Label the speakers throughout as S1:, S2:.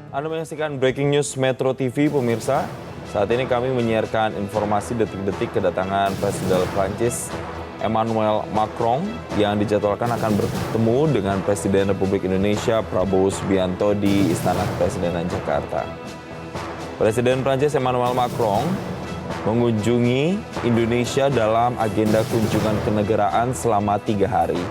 S1: Anda menyaksikan Breaking News Metro TV, pemirsa. Saat ini kami menyiarkan informasi detik-detik kedatangan Presiden Prancis Emmanuel Macron yang dijadwalkan akan bertemu dengan Presiden Republik Indonesia Prabowo Subianto di Istana Kepresidenan Jakarta. Presiden Prancis Emmanuel Macron mengunjungi Indonesia dalam agenda kunjungan kenegaraan selama 3 hari.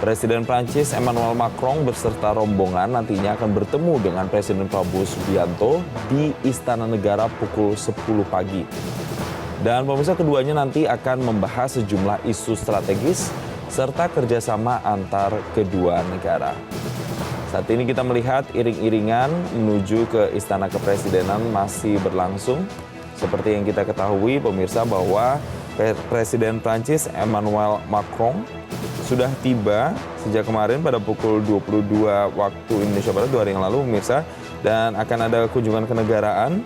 S1: Presiden Prancis Emmanuel Macron beserta rombongan nantinya akan bertemu dengan Presiden Prabowo Subianto di Istana Negara pukul 10 pagi. Dan pemirsa, keduanya nanti akan membahas sejumlah isu strategis serta kerjasama antar kedua negara. Saat ini kita melihat iring-iringan menuju ke Istana Kepresidenan masih berlangsung. Seperti yang kita ketahui pemirsa bahwa Presiden Prancis Emmanuel Macron sudah tiba sejak kemarin pada pukul 22 waktu Indonesia Barat 2 hari yang lalu pemirsa. Dan akan ada kunjungan kenegaraan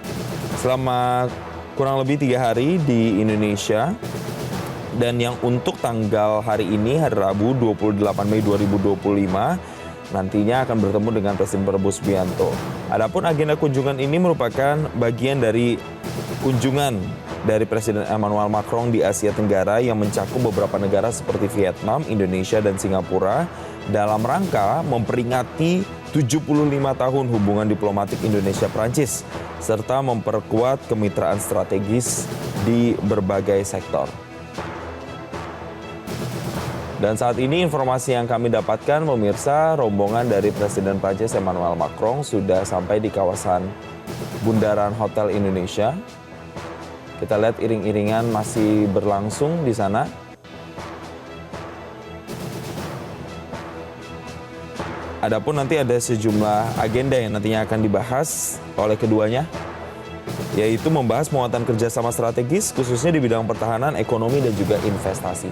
S1: selama kurang lebih 3 hari di Indonesia. Dan yang untuk tanggal hari ini, hari Rabu 28 Mei 2025, nantinya akan bertemu dengan Presiden Prabowo Subianto. Adapun agenda kunjungan ini merupakan bagian dari kunjungan dari Presiden Emmanuel Macron di Asia Tenggara yang mencakup beberapa negara seperti Vietnam, Indonesia, dan Singapura dalam rangka memperingati 75 tahun hubungan diplomatik Indonesia-Prancis serta memperkuat kemitraan strategis di berbagai sektor. Dan saat ini informasi yang kami dapatkan pemirsa, rombongan dari Presiden Prancis Emmanuel Macron sudah sampai di kawasan Bundaran Hotel Indonesia. Kita lihat iring-iringan masih berlangsung di sana. Adapun nanti ada sejumlah agenda yang nantinya akan dibahas oleh keduanya, yaitu membahas penguatan kerjasama strategis khususnya di bidang pertahanan, ekonomi, dan juga investasi.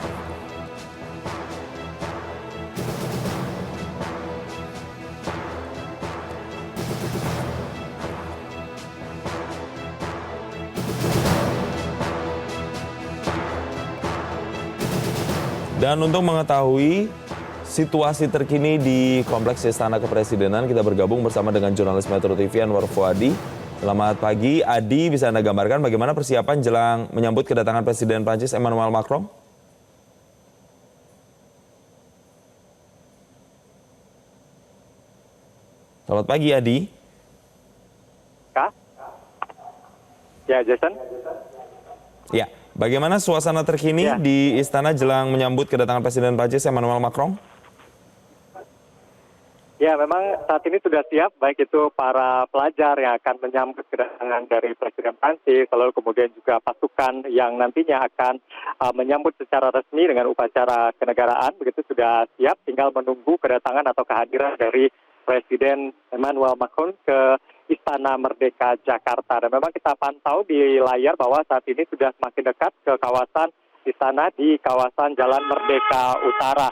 S1: Dan untuk mengetahui situasi terkini di Kompleks Istana Kepresidenan, kita bergabung bersama dengan jurnalis Metro TV Anwar Fuadi. Selamat pagi, Adi, bisa Anda gambarkan bagaimana persiapan jelang menyambut kedatangan Presiden Prancis Emmanuel Macron? Selamat pagi, Adi.
S2: Ya, Jason.
S1: Ya, bagaimana suasana terkini di Istana jelang menyambut kedatangan Presiden Prancis Emmanuel Macron?
S2: Ya, memang saat ini sudah siap, baik itu para pelajar yang akan menyambut kedatangan dari Presiden Prancis, lalu kemudian juga pasukan yang nantinya akan menyambut secara resmi dengan upacara kenegaraan, begitu sudah siap, tinggal menunggu kedatangan atau kehadiran dari Presiden Emmanuel Macron ke Istana Merdeka Jakarta. Dan memang kita pantau di layar bahwa saat ini sudah semakin dekat ke kawasan istana di kawasan Jalan Merdeka Utara.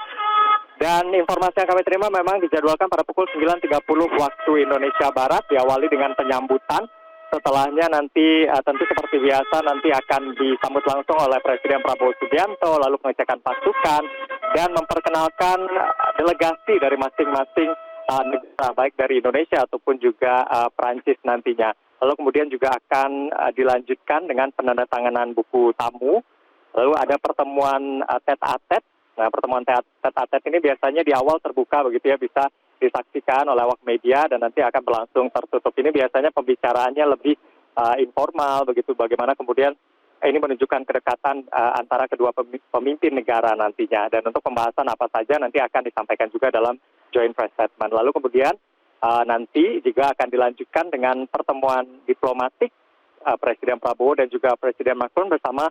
S2: Dan informasi yang kami terima memang dijadwalkan pada pukul 9.30 waktu Indonesia Barat, diawali dengan penyambutan. Setelahnya nanti tentu seperti biasa nanti akan disambut langsung oleh Presiden Prabowo Subianto, lalu pengecekan pasukan, dan memperkenalkan delegasi dari masing-masing negara, baik dari Indonesia ataupun juga Prancis nantinya. Lalu kemudian juga akan dilanjutkan dengan penandatanganan buku tamu, lalu ada pertemuan tete-a-tete. Nah, pertemuan tete-a-tete ini biasanya di awal terbuka begitu ya, bisa disaksikan oleh awak media dan nanti akan berlangsung tertutup. Ini biasanya pembicaraannya lebih informal begitu, bagaimana kemudian ini menunjukkan kedekatan antara kedua pemimpin negara nantinya. Dan untuk pembahasan apa saja nanti akan disampaikan juga dalam joint press statement. Lalu kemudian nanti juga akan dilanjutkan dengan pertemuan diplomatik Presiden Prabowo dan juga Presiden Macron bersama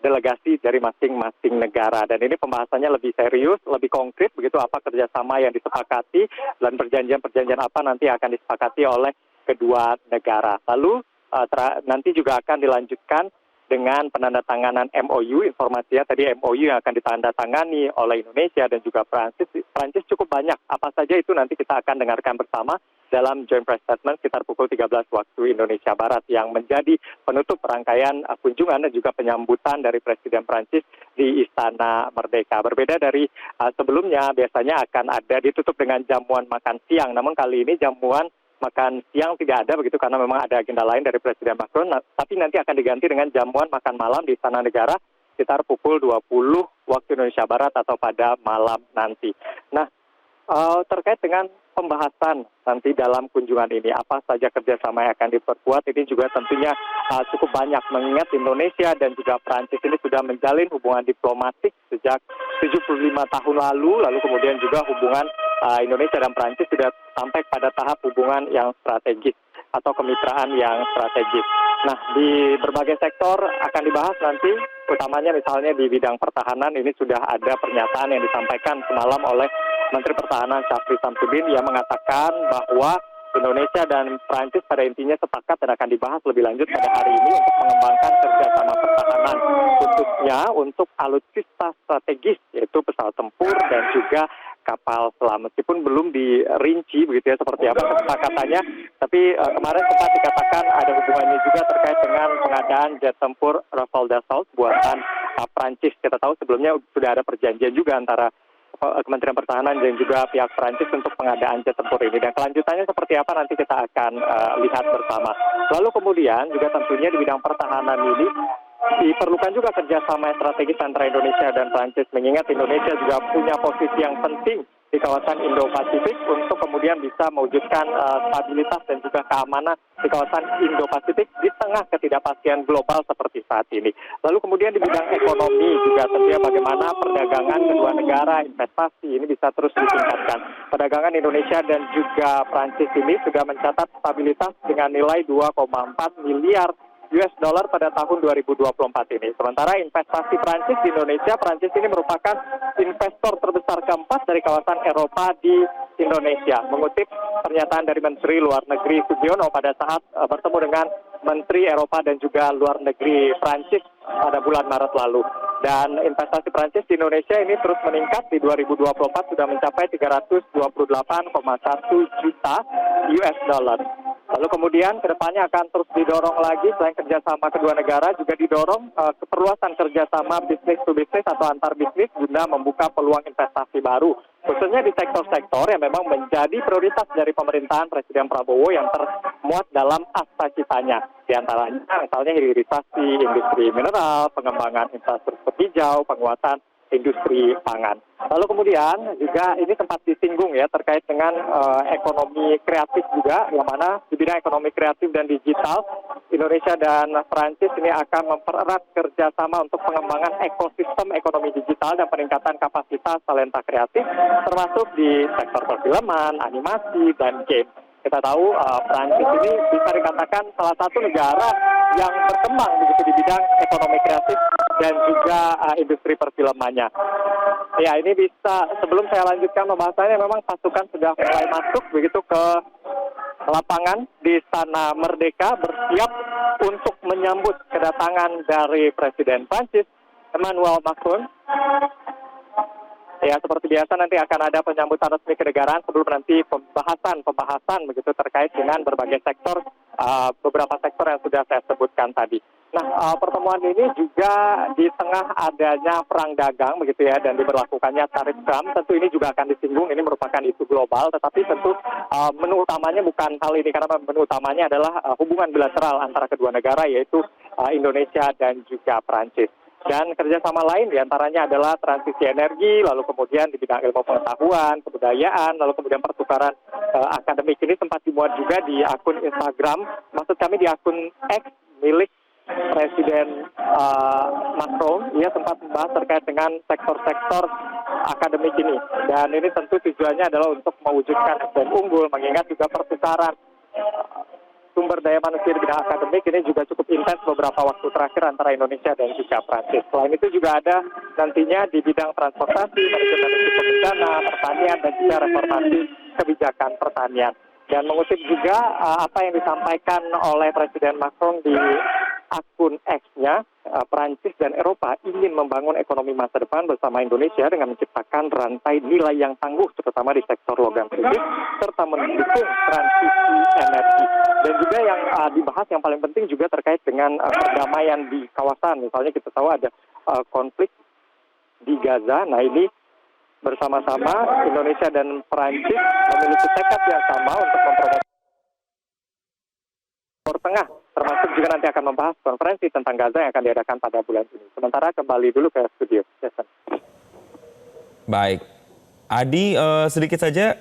S2: delegasi dari masing-masing negara. Dan ini pembahasannya lebih serius, lebih konkret begitu, apa kerjasama yang disepakati dan perjanjian-perjanjian apa nanti akan disepakati oleh kedua negara. Lalu nanti juga akan dilanjutkan dengan penandatanganan MOU, informasinya tadi MOU yang akan ditandatangani oleh Indonesia dan juga Prancis. Prancis cukup banyak, apa saja itu nanti kita akan dengarkan bersama dalam joint press statement sekitar pukul 13 waktu Indonesia Barat yang menjadi penutup rangkaian kunjungan dan juga penyambutan dari Presiden Prancis di Istana Merdeka. Berbeda dari sebelumnya, biasanya akan ada ditutup dengan jamuan makan siang, namun kali ini jamuan makan siang tidak ada begitu karena memang ada agenda lain dari Presiden Macron, tapi nanti akan diganti dengan jamuan makan malam di Istana Negara sekitar pukul 20 waktu Indonesia Barat atau pada malam nanti. Nah, terkait dengan pembahasan nanti dalam kunjungan ini, apa saja kerjasama yang akan diperkuat, ini juga tentunya cukup banyak, mengingat Indonesia dan juga Prancis ini sudah menjalin hubungan diplomatik sejak 75 tahun lalu kemudian juga hubungan Indonesia dan Prancis sudah sampai pada tahap hubungan yang strategis atau kemitraan yang strategis. Nah, di berbagai sektor akan dibahas nanti, utamanya misalnya di bidang pertahanan, ini sudah ada pernyataan yang disampaikan semalam oleh Menteri Pertahanan Syafri Samsudin yang mengatakan bahwa Indonesia dan Prancis pada intinya sepakat dan akan dibahas lebih lanjut pada hari ini untuk mengembangkan kerjasama pertahanan, khususnya untuk alutsista strategis, yaitu pesawat tempur dan juga kapal selam. Meskipun belum dirinci begitu ya seperti apa kesepakatannya, tapi kemarin sempat dikatakan ada hubungannya juga terkait dengan pengadaan jet tempur Rafale Dassault buatan Prancis. Kita tahu sebelumnya sudah ada perjanjian juga antara Kementerian Pertahanan dan juga pihak Prancis untuk pengadaan jet tempur ini. Dan kelanjutannya seperti apa nanti kita akan lihat bersama. Lalu kemudian juga tentunya di bidang pertahanan ini diperlukan juga kerjasama yang strategis antara Indonesia dan Prancis, mengingat Indonesia juga punya posisi yang penting di kawasan Indo-Pasifik untuk kemudian bisa mewujudkan stabilitas dan juga keamanan di kawasan Indo-Pasifik di tengah ketidakpastian global seperti saat ini. Lalu kemudian di bidang ekonomi juga tentunya bagaimana perdagangan kedua negara, investasi ini bisa terus ditingkatkan. Perdagangan Indonesia dan juga Prancis ini sudah mencatat stabilitas dengan nilai 2,4 miliar US dollar pada tahun 2024 ini. Sementara investasi Prancis di Indonesia, Prancis ini merupakan investor terbesar keempat dari kawasan Eropa di Indonesia. Mengutip pernyataan dari Menteri Luar Negeri Sugiono pada saat bertemu dengan Menteri Eropa dan juga Luar Negeri Prancis pada bulan Maret lalu. Dan investasi Prancis di Indonesia ini terus meningkat, di 2024 sudah mencapai 328,1 juta US dollar. Lalu kemudian kedepannya akan terus didorong lagi, selain kerjasama kedua negara juga didorong keperluasan kerjasama bisnis to bisnis atau antar bisnis guna membuka peluang investasi baru, khususnya di sektor-sektor yang memang menjadi prioritas dari pemerintahan Presiden Prabowo yang termuat dalam akta citanya. Di antaranya misalnya hilirisasi industri mineral, pengembangan infrastruktur hijau, penguatan industri pangan. Lalu kemudian juga ini sempat disinggung ya terkait dengan ekonomi kreatif juga, yang mana di bidang ekonomi kreatif dan digital Indonesia dan Prancis ini akan mempererat kerjasama untuk pengembangan ekosistem ekonomi digital dan peningkatan kapasitas talenta kreatif, termasuk di sektor perfilman, animasi, dan game. Kita tahu Prancis ini bisa dikatakan salah satu negara yang berkembang begitu di bidang ekonomi kreatif dan juga industri perfilmannya. Ya, ini bisa, sebelum saya lanjutkan pembahasannya, memang pasukan sudah mulai masuk begitu ke lapangan di Istana Merdeka, bersiap untuk menyambut kedatangan dari Presiden Prancis Emmanuel Macron. Ya, seperti biasa nanti akan ada penyambutan resmi kenegaraan sebelum nanti pembahasan begitu terkait dengan berbagai sektor, beberapa sektor yang sudah saya sebutkan tadi. Nah, pertemuan ini juga di tengah adanya perang dagang begitu ya, dan diberlakukannya tarif Trump. Tentu ini juga akan disinggung, ini merupakan isu global, tetapi tentu menu utamanya bukan hal ini, karena menu utamanya adalah hubungan bilateral antara kedua negara, yaitu Indonesia dan juga Prancis. Dan kerjasama lain diantaranya adalah transisi energi, lalu kemudian di bidang ilmu pengetahuan, kebudayaan, lalu kemudian pertukaran akademik. Ini sempat dimuat juga di akun Instagram, maksud kami di akun X milik Presiden Macron. Ia sempat membahas terkait dengan sektor-sektor akademik ini. Dan ini tentu tujuannya adalah untuk mewujudkan SDM unggul, mengingat juga pertukaran sumber daya manusia di bidang akademik ini juga cukup intens beberapa waktu terakhir antara Indonesia dan juga Prancis. Selain itu juga ada nantinya di bidang transportasi, manajemen risiko bencana, pertanian, dan juga reformasi kebijakan pertanian. Dan mengutip juga apa yang disampaikan oleh Presiden Macron di akun X-nya, Prancis dan Eropa ingin membangun ekonomi masa depan bersama Indonesia dengan menciptakan rantai nilai yang tangguh, terutama di sektor logam kritis, serta mendukung transisi energi. Dan juga yang dibahas yang paling penting juga terkait dengan perdamaian di kawasan. Misalnya kita tahu ada konflik di Gaza. Nah, ini bersama-sama Indonesia dan Prancis memiliki tekad yang sama untuk mempromosikan Tengah, termasuk juga nanti akan membahas konferensi tentang Gaza yang akan diadakan pada bulan ini. Sementara kembali dulu ke studio. Jason.
S1: Baik. Adi, sedikit saja,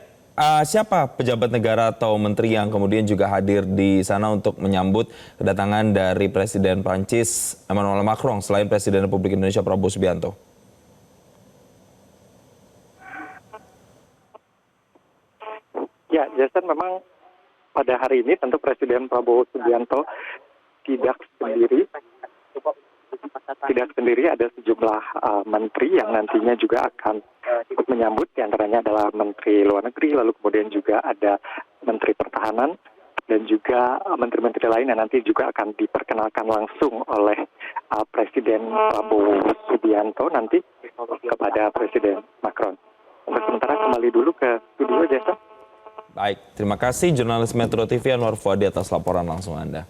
S1: siapa pejabat negara atau menteri yang kemudian juga hadir di sana untuk menyambut kedatangan dari Presiden Prancis Emmanuel Macron selain Presiden Republik Indonesia Prabowo Subianto?
S2: Ya, Jason, memang pada hari ini tentu Presiden Prabowo Subianto tidak sendiri. Tidak sendiri, ada sejumlah menteri yang nantinya juga akan ikut menyambut. Di antaranya adalah Menteri Luar Negeri, lalu kemudian juga ada Menteri Pertahanan, dan juga menteri-menteri lain yang nanti juga akan diperkenalkan langsung oleh Presiden Prabowo Subianto nanti kepada Presiden Macron. Untuk sementara kembali dulu ke studio, Jason.
S1: Baik, terima kasih jurnalis Metro TV Anwar Fuadi atas laporan langsung Anda.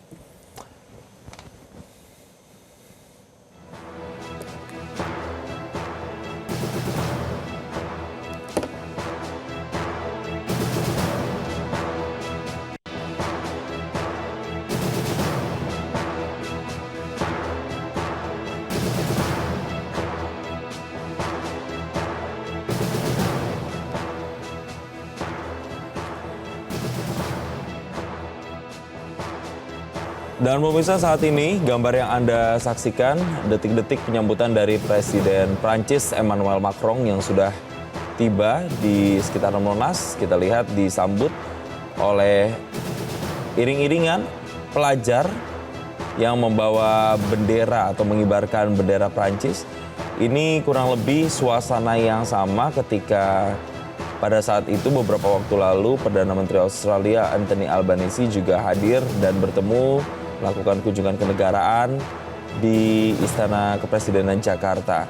S1: Dan pemirsa, saat ini gambar yang Anda saksikan detik-detik penyambutan dari Presiden Prancis Emmanuel Macron yang sudah tiba di sekitar Monas. Kita lihat disambut oleh iring-iringan pelajar yang membawa bendera atau mengibarkan bendera Prancis. Ini kurang lebih suasana yang sama ketika pada saat itu beberapa waktu lalu Perdana Menteri Australia Anthony Albanese juga hadir dan bertemu melakukan kunjungan kenegaraan di Istana Kepresidenan Jakarta.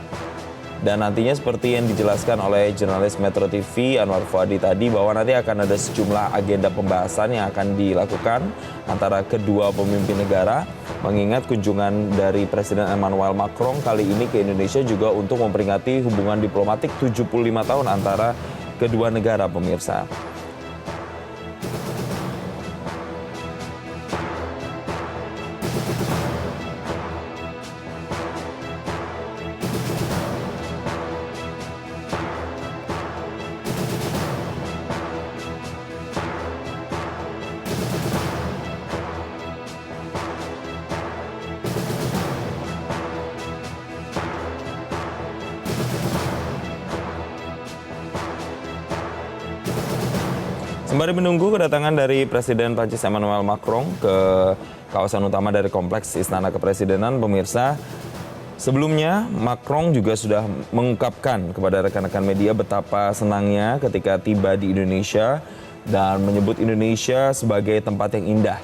S1: Dan nantinya seperti yang dijelaskan oleh jurnalis Metro TV Anwar Fuadi tadi bahwa nanti akan ada sejumlah agenda pembahasan yang akan dilakukan antara kedua pemimpin negara. Mengingat kunjungan dari Presiden Emmanuel Macron kali ini ke Indonesia juga untuk memperingati hubungan diplomatik 75 tahun antara kedua negara, pemirsa. Sembari menunggu kedatangan dari Presiden Prancis Emmanuel Macron ke kawasan utama dari Kompleks Istana Kepresidenan, pemirsa, sebelumnya Macron juga sudah mengungkapkan kepada rekan-rekan media betapa senangnya ketika tiba di Indonesia dan menyebut Indonesia sebagai tempat yang indah.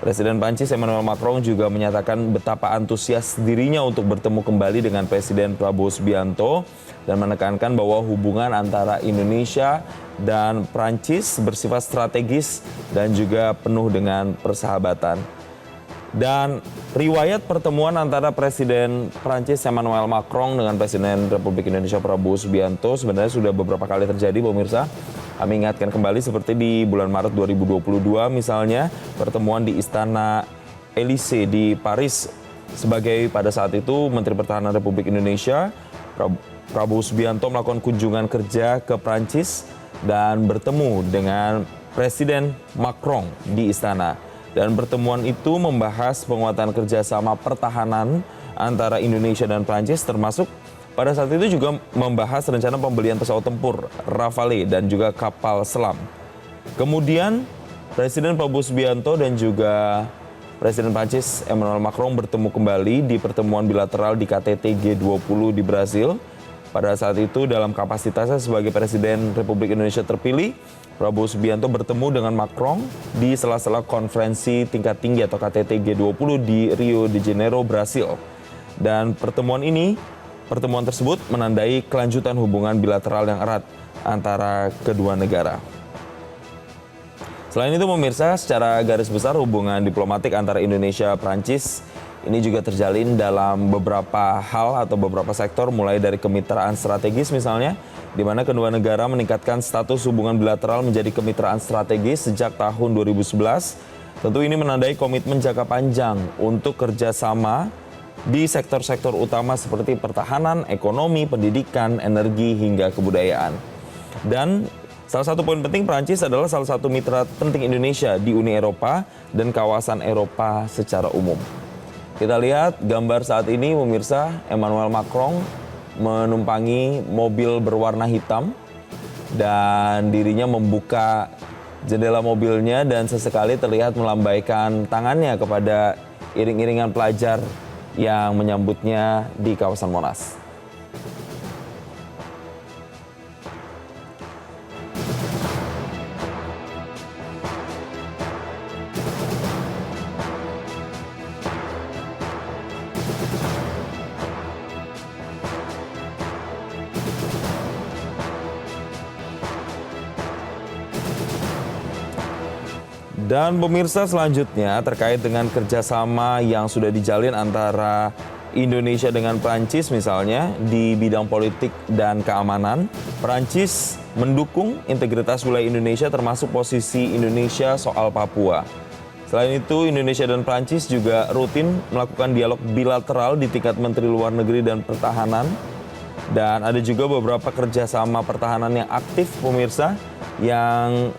S1: Presiden Prancis Emmanuel Macron juga menyatakan betapa antusias dirinya untuk bertemu kembali dengan Presiden Prabowo Subianto dan menekankan bahwa hubungan antara Indonesia dan Prancis bersifat strategis dan juga penuh dengan persahabatan. Dan riwayat pertemuan antara Presiden Prancis Emmanuel Macron dengan Presiden Republik Indonesia Prabowo Subianto sebenarnya sudah beberapa kali terjadi, pemirsa. Kami ingatkan kembali seperti di bulan Maret 2022 misalnya pertemuan di Istana Élysée di Paris sebagai pada saat itu Menteri Pertahanan Republik Indonesia Prabowo Subianto melakukan kunjungan kerja ke Prancis dan bertemu dengan Presiden Macron di istana. Dan pertemuan itu membahas penguatan kerjasama pertahanan antara Indonesia dan Prancis termasuk pada saat itu juga membahas rencana pembelian pesawat tempur Rafale dan juga kapal selam. Kemudian Presiden Prabowo Subianto dan juga Presiden Prancis Emmanuel Macron bertemu kembali di pertemuan bilateral di KTT G20 di Brasil. Pada saat itu dalam kapasitasnya sebagai Presiden Republik Indonesia terpilih, Prabowo Subianto bertemu dengan Macron di sela-sela konferensi tingkat tinggi atau KTT G20 di Rio de Janeiro, Brasil. Dan pertemuan tersebut menandai kelanjutan hubungan bilateral yang erat antara kedua negara. Selain itu pemirsa, secara garis besar hubungan diplomatik antara Indonesia dan Prancis ini juga terjalin dalam beberapa hal atau beberapa sektor, mulai dari kemitraan strategis misalnya, di mana kedua negara meningkatkan status hubungan bilateral menjadi kemitraan strategis sejak tahun 2011 Tentu ini menandai komitmen jangka panjang untuk kerjasama di sektor-sektor utama seperti pertahanan, ekonomi, pendidikan, energi, hingga kebudayaan. Dan salah satu poin penting, Prancis adalah salah satu mitra penting Indonesia di Uni Eropa dan kawasan Eropa secara umum. Kita lihat gambar saat ini, pemirsa, Emmanuel Macron menumpangi mobil berwarna hitam dan dirinya membuka jendela mobilnya dan sesekali terlihat melambaikan tangannya kepada iring-iringan pelajar yang menyambutnya di kawasan Monas. Dan pemirsa, selanjutnya terkait dengan kerjasama yang sudah dijalin antara Indonesia dengan Prancis misalnya di bidang politik dan keamanan. Prancis mendukung integritas wilayah Indonesia termasuk posisi Indonesia soal Papua. Selain itu, Indonesia dan Prancis juga rutin melakukan dialog bilateral di tingkat Menteri Luar Negeri dan Pertahanan. Dan ada juga beberapa kerjasama pertahanan yang aktif, pemirsa, yang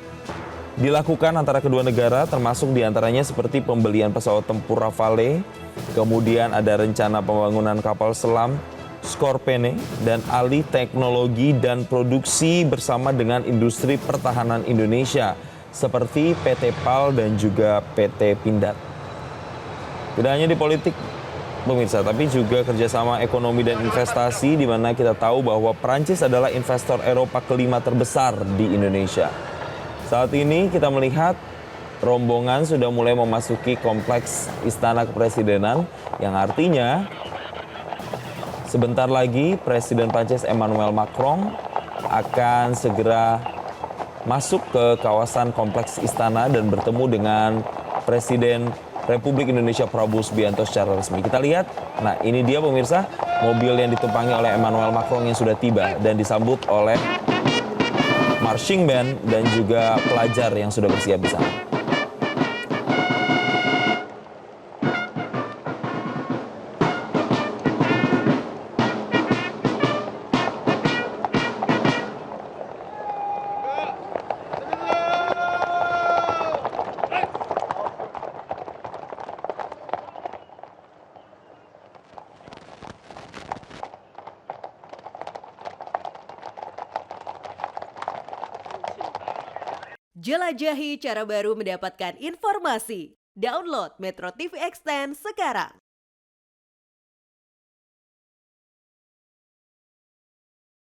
S1: dilakukan antara kedua negara, termasuk diantaranya seperti pembelian pesawat tempur Rafale, kemudian ada rencana pembangunan kapal selam Skorpene, dan alih teknologi dan produksi bersama dengan industri pertahanan Indonesia seperti PT PAL dan juga PT Pindad. Tidak hanya di politik, pemirsa, tapi juga kerjasama ekonomi dan investasi, di mana kita tahu bahwa Prancis adalah investor Eropa kelima terbesar di Indonesia. Saat ini kita melihat rombongan sudah mulai memasuki kompleks Istana Kepresidenan, yang artinya sebentar lagi Presiden Prancis Emmanuel Macron akan segera masuk ke kawasan kompleks Istana dan bertemu dengan Presiden Republik Indonesia Prabowo Subianto secara resmi. Kita lihat, nah ini dia pemirsa, mobil yang ditumpangi oleh Emmanuel Macron yang sudah tiba dan disambut oleh marching band dan juga pelajar yang sudah bersiap di sana.
S3: Jelajahi cara baru mendapatkan informasi. Download Metro TV Extend sekarang.